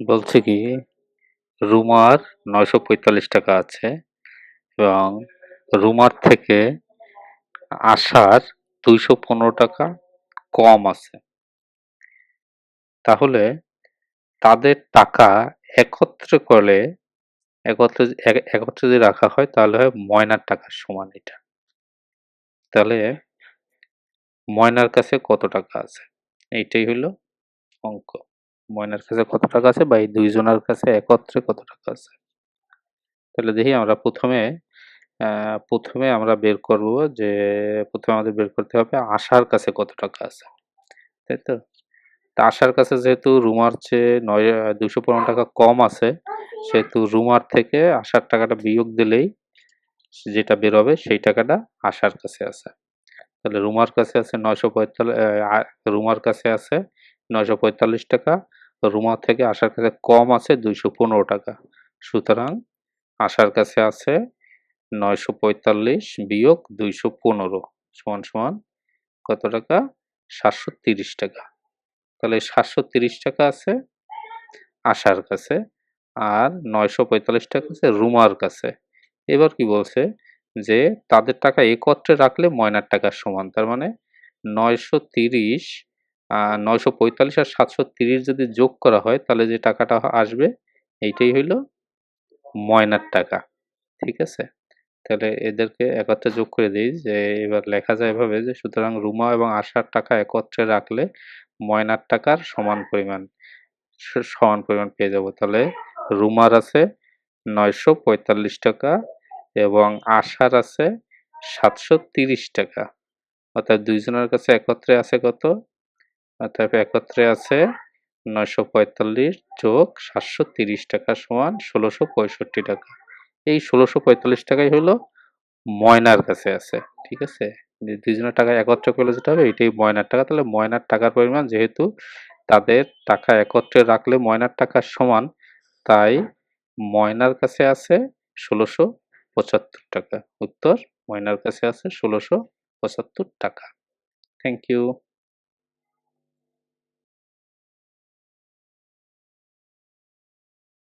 বলছে কি রুমার ৯৪৫ টাকা আছে এবং রুমার থেকে আসার ২১৫ টাকা কম আছে। তাহলে তাদের টাকা একত্রে করলে একত্রে যদি রাখা হয় তাহলে হয় ময়নার টাকার সমান এটা। তাহলে ময়নার কাছে কত টাকা আছে? এইটাই হইল অঙ্ক। ময়নার কাছে কত টাকা আছে বা এই ২ জনের কাছে একত্রে কত টাকা আছে? তাহলে দেখি আমরা প্রথমে আমরা বের করব যে প্রথমে আমাদের বের করতে হবে আশার কাছে কত টাকা আছে, তাই তো? তা আশার কাছে যেহেতু রুমার চেয়ে ২১৫ টাকা কম আছে, সেহেতু রুমার থেকে আশার টাকাটা বিয়োগ দিলেই যেটা বের হবে সেই টাকাটা আশার কাছে আছে। তাহলে রুমার কাছে আছে রুমার কাছে আছে ৯৪৫ টাকা, রুমা থেকে আশার কাছে কম আছে ২১৫ টাকা। সুতরাং আশার কাছে আছে ৯৪৫ বিয়োগ ২১৫ সমান সমান কত টাকা? ৭৩০ টাকা। তাহলে ৭৩০ টাকা আছে আশার কাছে আর ৯৪৫ টাকা আছে রুমার কাছে। এবার কি বলছে যে তাদের টাকা একত্রে রাখলে ময়নার টাকার সমান। তার মানে ৯৩০ ৯৪৫ আর ৭৩০ যদি যোগ করা হয় তাহলে যে টাকাটা আসবে এইটাই হইল ময়নার টাকা। ঠিক আছে? তাহলে এদেরকে একত্রে যোগ করে দেই যে এবার লেখা যায় এভাবে যে সুতরাং রুমা এবং আশার টাকা একত্রে রাখলে ময়নার টাকার সমান পরিমাণ পেয়ে যাব। তাহলে রুমার আছে ৯৪৫ টাকা এবং আশার আছে ৭৩০ টাকা। অর্থাৎ ২ জনের কাছে একত্রে আছে কত? অর্থাৎ একত্রে আছে ৯৪৫ যোগ ৭৩০ টাকা সমান ১৬৬৫ টাকা। এই ১৬৪৫ টাকাই হলো ময়নার কাছে আছে। ঠিক আছে? যে ২ জনের টাকা একত্রে করলে যেটা হবে এটাই ময়নার টাকা। তাহলে ময়নার টাকার পরিমাণ যেহেতু তাদের টাকা একত্রে রাখলে ময়নার টাকার সমান, তাই ময়নার কাছে আছে ১৬৭৫ টাকা। উত্তর ময়নার কাছে আছে ১৬৭৫ টাকা। Thank you.